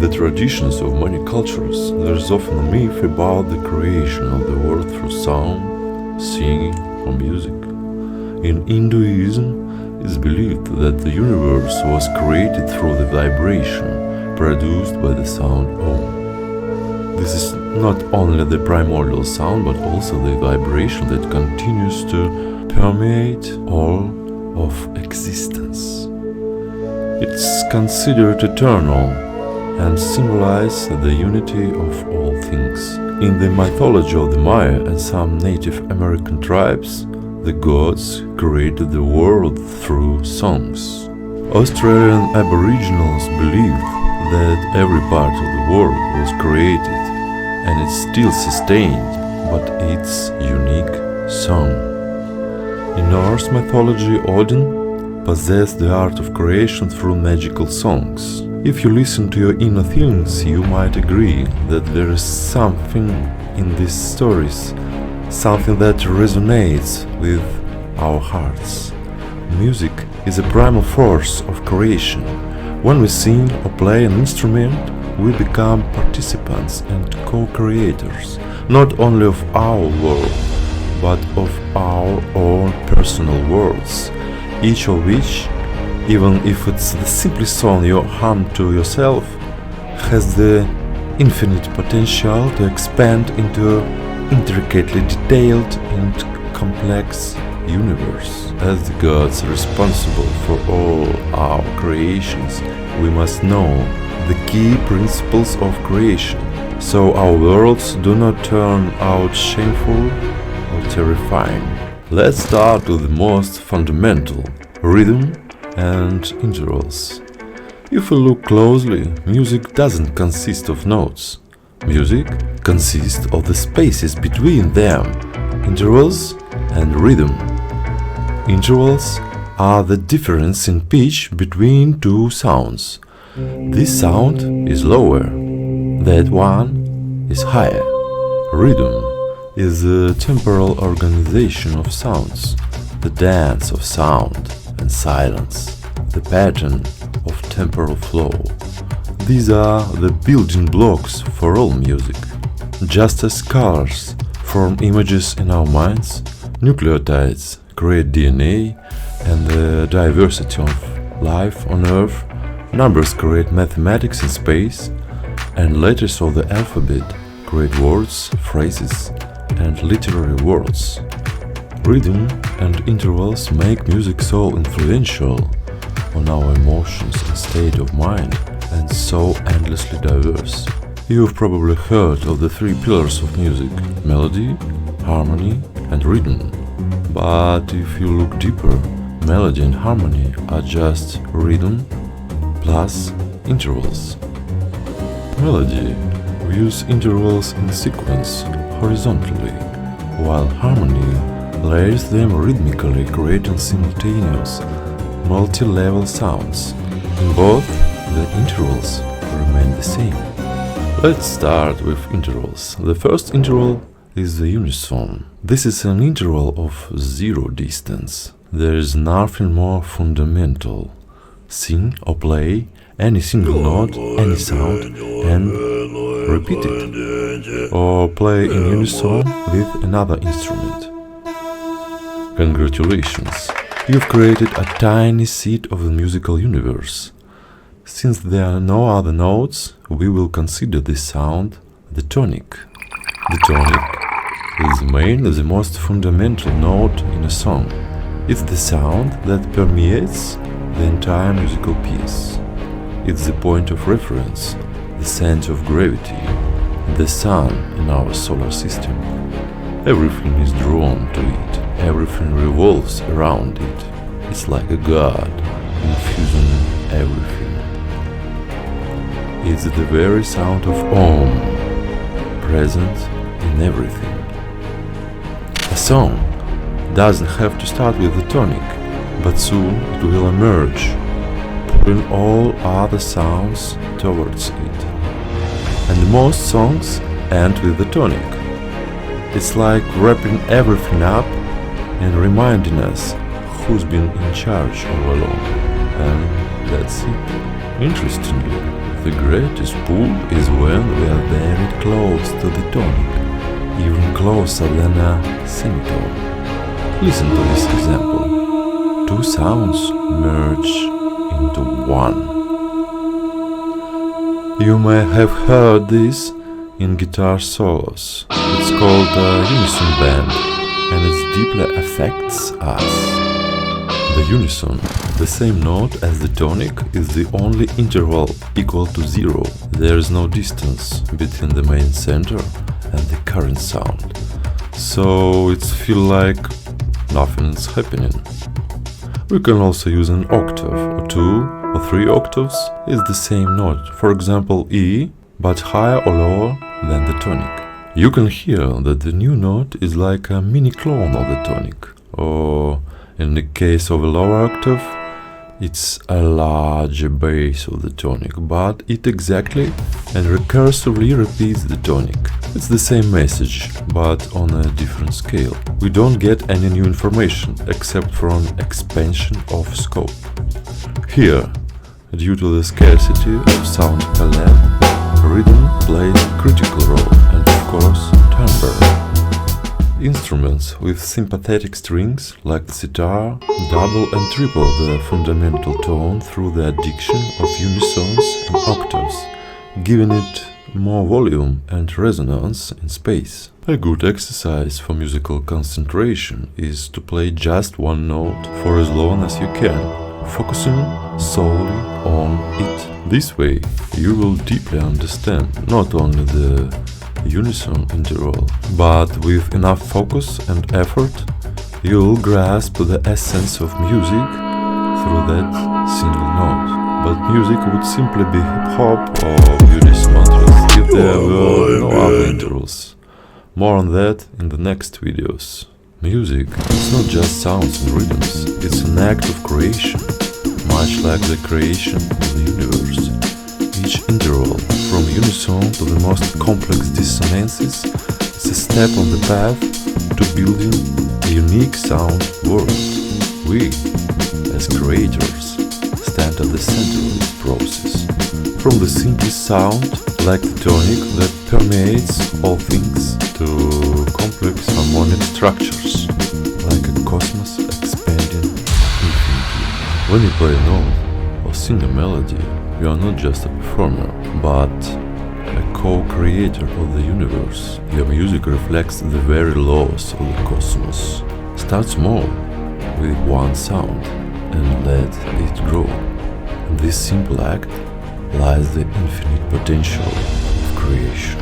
the traditions of many cultures, there is often a myth about the creation of the world through sound, singing, or music. In Hinduism, it is believed that the universe was created through the vibration produced by the sound Om. This is not only the primordial sound, but also the vibration that continues to permeate all of existence. It's considered eternal and symbolizes the unity of all things. In the mythology of the Maya and some Native American tribes, the gods created the world through songs. Australian Aboriginals believed that every part of the world was created and it's still sustained by its unique song. In Norse mythology, Odin possessed the art of creation through magical songs. If you listen to your inner feelings, you might agree that there is something in these stories, something that resonates with our hearts. Music is a primal force of creation. When we sing or play an instrument, we become participants and co-creators, not only of our world, but of our own personal worlds, each of which, even if it's the simplest song you hum to yourself, has the infinite potential to expand into an intricately detailed and complex universe. As the gods responsible for all our creations, we must know the key principles of creation, so our worlds do not turn out shameful or terrifying. Let's start with the most fundamental, rhythm and intervals. If we look closely, music doesn't consist of notes. Music consists of the spaces between them, intervals and rhythm. Intervals are the difference in pitch between two sounds. This sound is lower, that one is higher. Rhythm is the temporal organization of sounds, the dance of sound and silence, the pattern of temporal flow. These are the building blocks for all music. Just as colors form images in our minds, nucleotides create DNA and the diversity of life on Earth, numbers create mathematics in space, and letters of the alphabet create words, phrases, and literary words. Rhythm and intervals make music so influential on our emotions and state of mind, and so endlessly diverse. You've probably heard of the three pillars of music: melody, harmony, and rhythm. But if you look deeper, melody and harmony are just rhythm plus intervals. Melody use intervals in sequence horizontally, while harmony layers them rhythmically, creating simultaneous, multi-level sounds. In both, the intervals remain the same. Let's start with intervals. The first interval is the unison. This is an interval of zero distance. There is nothing more fundamental. Sing or play any single note, any sound, and repeat it. Or play in unison with another instrument. Congratulations! You've created a tiny seed of the musical universe. Since there are no other notes, we will consider this sound the tonic. The tonic is mainly the most fundamental note in a song. It's the sound that permeates the entire musical piece. It's the point of reference, the center of gravity, the sun in our solar system. Everything is drawn to it, everything revolves around it. It's like a god infusing everything. It's the very sound of Om, present in everything. A song doesn't have to start with the tonic, but soon it will emerge, pulling all other sounds towards it. And most songs end with the tonic. It's like wrapping everything up and reminding us who's been in charge all along. And that's it. Interestingly, The greatest pull is when we are very close to the tonic, even closer than a semitone. Listen to this example. Two sounds merge into one. You may have heard this in guitar solos. It's called a unison bend, and it deeply affects us. The unison, the same note as the tonic, is the only interval equal to zero. There is no distance between the main center and the current sound, so it feels like nothing is happening. We can also use an octave, or 2 or 3 octaves is the same note, for example E, but higher or lower than the tonic. You can hear that the new note is like a mini clone of the tonic, or in the case of a lower octave, it's a larger bass of the tonic, but it exactly and recursively repeats the tonic. It's the same message, but on a different scale. We don't get any new information except for an expansion of scope. Here, due to the scarcity of sound palette, rhythm plays a critical role, and of course, timbre. Instruments with sympathetic strings like the sitar double and triple the fundamental tone through the addition of unisons and octaves, giving it more volume and resonance in space. A good exercise for musical concentration is to play just one note for as long as you can, focusing solely on it. This way, you will deeply understand not only the unison interval, but with enough focus and effort, you'll grasp the essence of music through that single note. But music would simply be hip-hop or Buddhist mantras if there were no other intervals. More on that in the next videos. Music is not just sounds and rhythms, it's an act of creation, much like the creation of the universe. Each interval, from unison to the most complex dissonances, is a step on the path to building a unique sound world. We, as creators, stand at the center of this process. From the simplest sound, like the tonic that permeates all things, to complex harmonic structures, like a cosmos expanding infinitely. When you play a note or sing a melody, you are not just a performer, but a co-creator of the universe. Your music reflects the very laws of the cosmos. Start small, with one sound, and let it grow. In this simple act lies the infinite potential of creation.